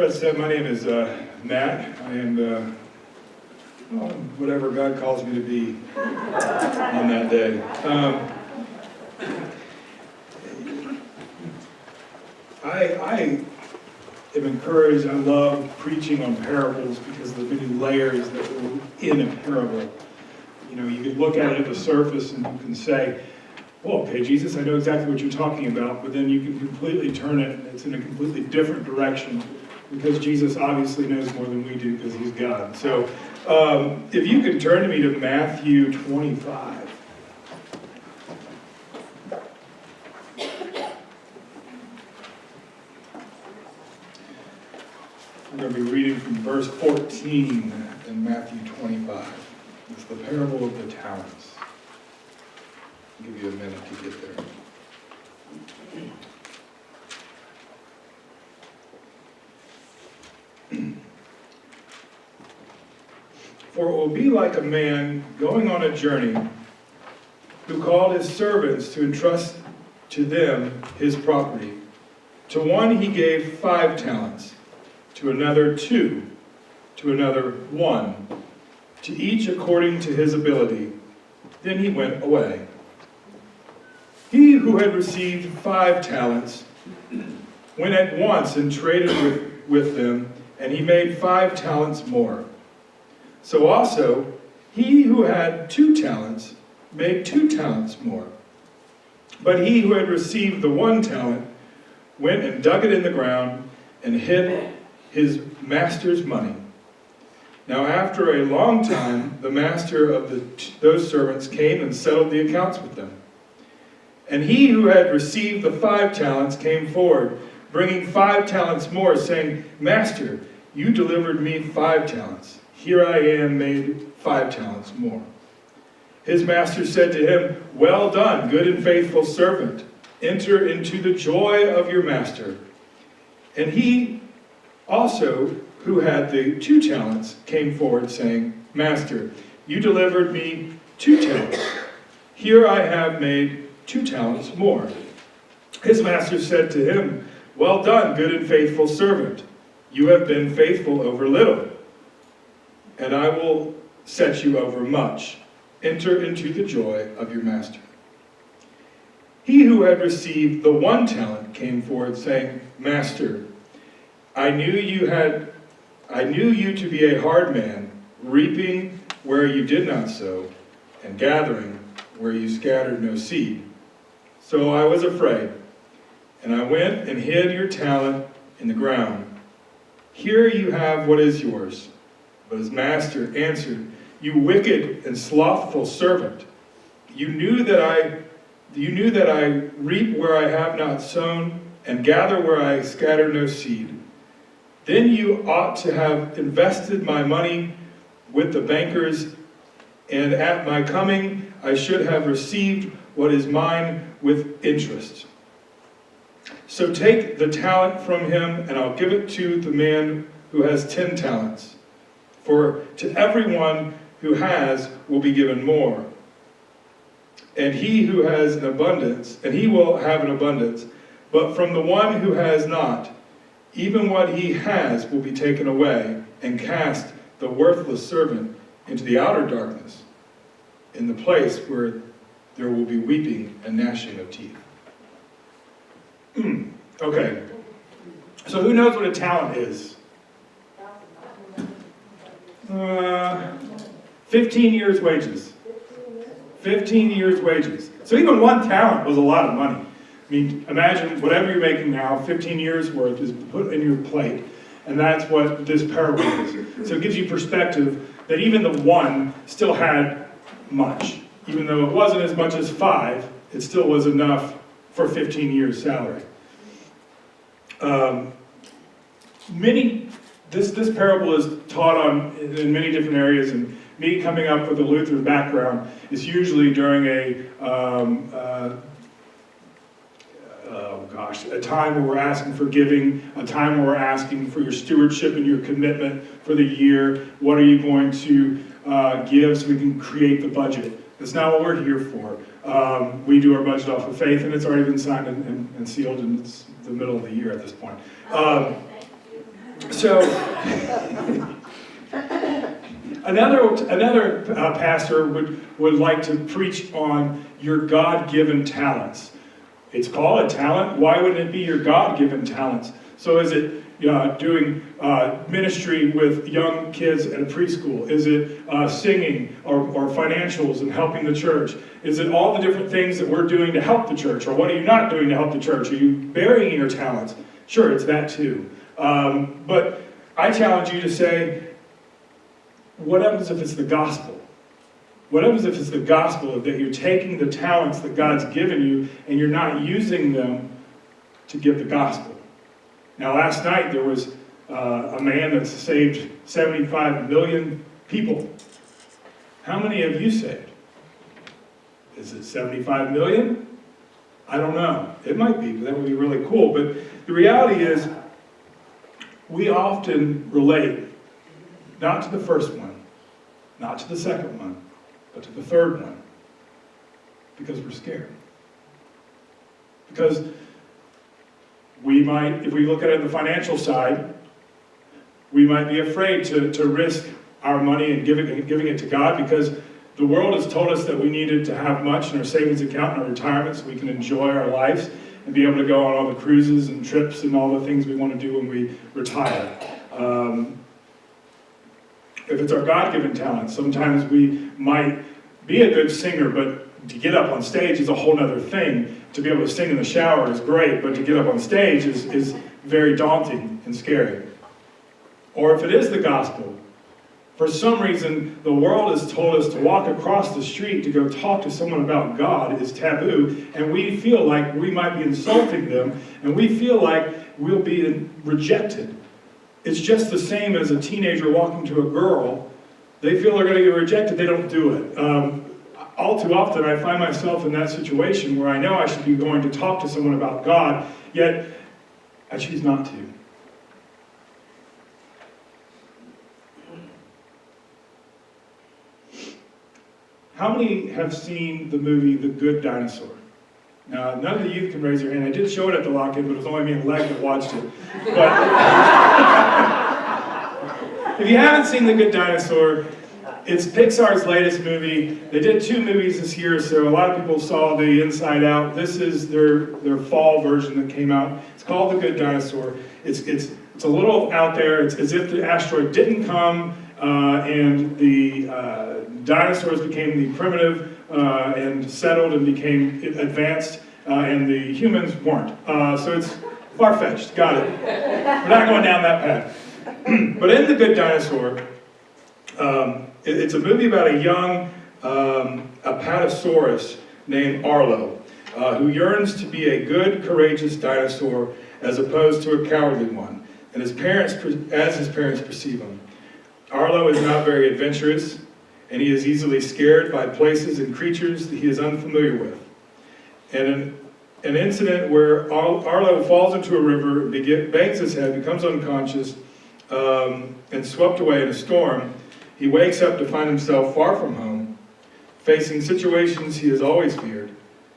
Fred said, my name is Matt. I am whatever God calls me to be on that day. I am encouraged. I love preaching on parables because of the many layers that are in a parable. You know, you can look at it at the surface and you can say, well, okay, Jesus, I know exactly what you're talking about, but then you can completely turn it and it's in a completely different direction because Jesus obviously knows more than we do because he's God. So if you could turn to me to Matthew 25. We're going to be reading from verse 14 in Matthew 25. It's the parable of the talents. I'll give you a minute to get there. For it will be like a man going on a journey who called his servants to entrust to them his property. To one he gave 5 talents, to another 2, to another 1, to each according to his ability. Then he went away. He who had received 5 talents went at once and traded with them, and he made 5 talents more. So also, he who had 2 talents made 2 talents more. But he who had received the 1 talent went and dug it in the ground and hid his master's money. Now after a long time, the master of those servants came and settled the accounts with them. And he who had received the 5 talents came forward, bringing 5 talents more, saying, Master, you delivered me 5 talents. Here I am made 5 talents more. His master said to him, Well done, good and faithful servant. Enter into the joy of your master. And he also, who had the 2 talents, came forward, saying, Master, you delivered me 2 talents. Here I have made 2 talents more. His master said to him, Well done, good and faithful servant. You have been faithful over little, and I will set you over much. Enter into the joy of your master. He who had received the 1 talent came forward, saying, Master, I knew you to be a hard man, reaping where you did not sow, and gathering where you scattered no seed. So I was afraid, and I went and hid your talent in the ground. Here you have what is yours. But his master answered, You wicked and slothful servant, you knew that I reap where I have not sown, and gather where I scatter no seed. Then you ought to have invested my money with the bankers, and at my coming I should have received what is mine with interest. So take the talent from him, and I'll give it to the man who has 10 talents. For to everyone who has will be given more, and he who has an abundance, and he will have an abundance. But from the one who has not, even what he has will be taken away, and cast the worthless servant into the outer darkness, in the place where there will be weeping and gnashing of teeth. Okay, so who knows what a talent is? 15 years' wages. 15 years' wages. So even 1 talent was a lot of money. I mean, imagine whatever you're making now, 15 years' worth is put in your plate. And that's what this parable is. So it gives you perspective that even the 1 still had much. Even though it wasn't as much as 5, it still was enough for 15 years' salary. This parable is taught in many different areas, and me coming up with a Lutheran background is usually during a time where we're asking for giving, a time where we're asking for your stewardship and your commitment for the year. What are you going to give so we can create the budget? That's not what we're here for. We do our budget off of faith, and it's already been signed and sealed, and it's the middle of the year at this point. So, another pastor would like to preach on your God-given talents. It's called a talent. Why wouldn't it be your God-given talents? So is it doing ministry with young kids at a preschool? Is it singing or financials and helping the church? Is it all the different things that we're doing to help the church? Or what are you not doing to help the church? Are you burying your talents? Sure, it's that too. But I challenge you to say, what happens if it's the gospel? What happens if it's the gospel that you're taking the talents that God's given you and you're not using them to give the gospel? Now, last night there was a man that saved 75 million people. How many have you saved? Is it 75 million? I don't know. It might be, but that would be really cool. But the reality is, we often relate not to the first one, not to the second one, but to the third one, because we're scared. Because we might, if we look at it on the financial side, we might be afraid to risk our money and giving it to God, because the world has told us that we needed to have much in our savings account and our retirement so we can enjoy our lives and be able to go on all the cruises and trips and all the things we want to do when we retire. If it's our God-given talent, sometimes we might be a good singer, but to get up on stage is a whole other thing. To be able to sing in the shower is great, but to get up on stage is very daunting and scary. Or if it is the gospel, for some reason the world has told us to walk across the street to go talk to someone about God is taboo, and we feel like we might be insulting them, and we feel like we'll be rejected. It's just the same as a teenager walking to a girl. They feel they're going to get rejected, they don't do it. All too often I find myself in that situation where I know I should be going to talk to someone about God, yet I choose not to. How many have seen the movie The Good Dinosaur? Now, none of the youth can raise their hand. I did show it at the lock-in, but it was only me and Leg that watched it. But if you haven't seen The Good Dinosaur, it's Pixar's latest movie. They did 2 movies this year, so a lot of people saw the Inside Out. This is their fall version that came out. It's called The Good Dinosaur. It's a little out there. It's as if the asteroid didn't come and the dinosaurs became the primitive and settled and became advanced, and the humans weren't. So it's far-fetched. Got it. We're not going down that path. But in The Good Dinosaur, it's a movie about a young apatosaurus named Arlo, who yearns to be a good, courageous dinosaur as opposed to a cowardly one, and as his parents perceive him. Arlo is not very adventurous, and he is easily scared by places and creatures that he is unfamiliar with. And an incident where Arlo falls into a river, bangs his head, becomes unconscious, and swept away in a storm, he wakes up to find himself far from home, facing situations he has always feared.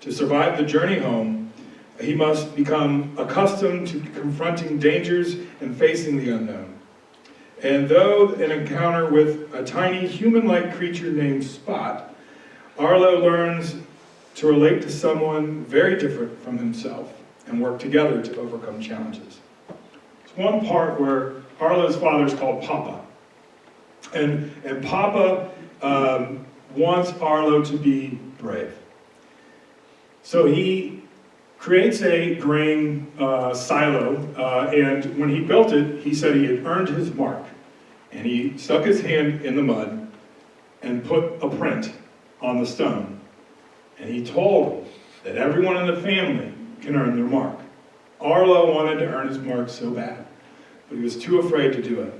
To survive the journey home, he must become accustomed to confronting dangers and facing the unknown. And though an encounter with a tiny human-like creature named Spot, Arlo learns to relate to someone very different from himself and work together to overcome challenges. There's one part where Arlo's father is called Papa. And Papa wants Arlo to be brave. So he creates a grain silo, and when he built it, he said he had earned his mark. And he stuck his hand in the mud and put a print on the stone. And he told him that everyone in the family can earn their mark. Arlo wanted to earn his mark so bad, but he was too afraid to do it.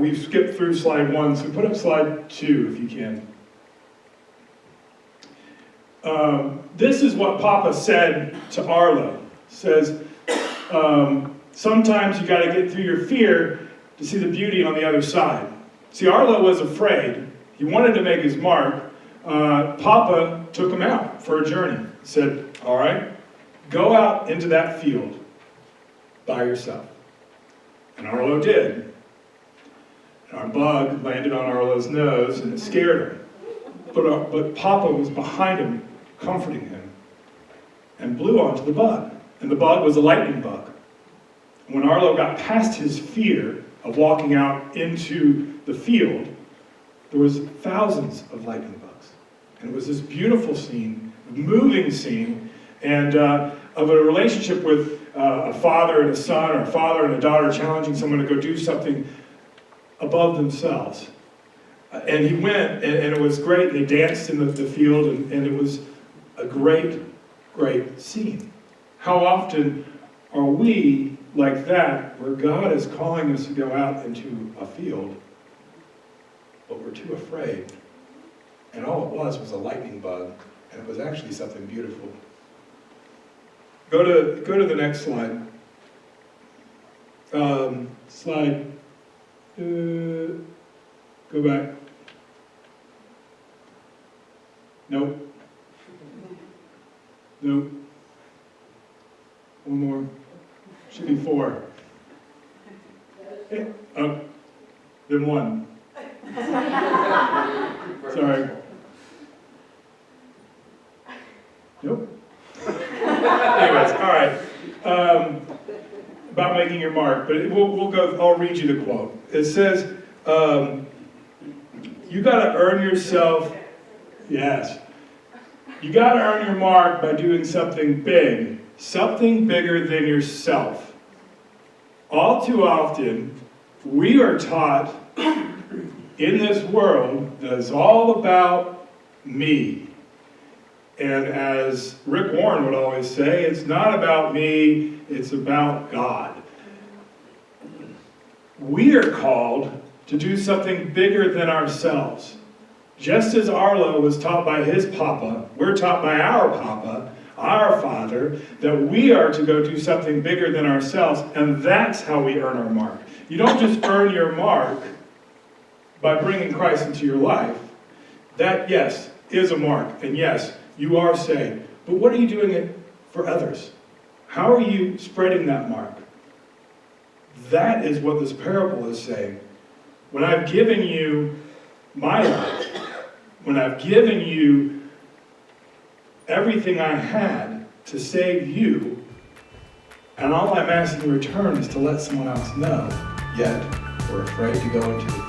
We've skipped through slide 1, so put up slide 2 if you can. This is what Papa said to Arlo. Says, sometimes you got to get through your fear to see the beauty on the other side. See, Arlo was afraid. He wanted to make his mark. Papa took him out for a journey. Said, all right, go out into that field by yourself. And Arlo did. And our bug landed on Arlo's nose and it scared him. But Papa was behind him, comforting him, and blew onto the bug. And the bug was a lightning bug. When Arlo got past his fear of walking out into the field, there was thousands of lightning bugs. And it was this beautiful scene, moving scene, and of a relationship with a father and a son, or a father and a daughter challenging someone to go do something above themselves. And he went, and it was great. They danced in the field, and it was a great, great scene. How often are we like that, where God is calling us to go out into a field, but we're too afraid? And all it was a lightning bug, and it was actually something beautiful. Go to the next slide. Go back. Nope. Nope. One more. Should be 4. Oh, then 1. Sorry. Nope. Anyways, all right. About making your mark, but we'll go. I'll read you the quote. It says, "You got to earn yourself." Yes. You got to earn your mark by doing something big, something bigger than yourself. All too often, we are taught in this world that it's all about me. And as Rick Warren would always say, it's not about me, it's about God. We are called to do something bigger than ourselves. Just as Arlo was taught by his papa, we're taught by our papa, our father, that we are to go do something bigger than ourselves, and that's how we earn our mark. You don't just earn your mark by bringing Christ into your life. That, yes, is a mark, and yes, you are saved. But what are you doing it for others? How are you spreading that mark? That is what this parable is saying. When I've given you my life, when I've given you everything I had to save you, and all I'm asking in return is to let someone else know, yet we're afraid to go into the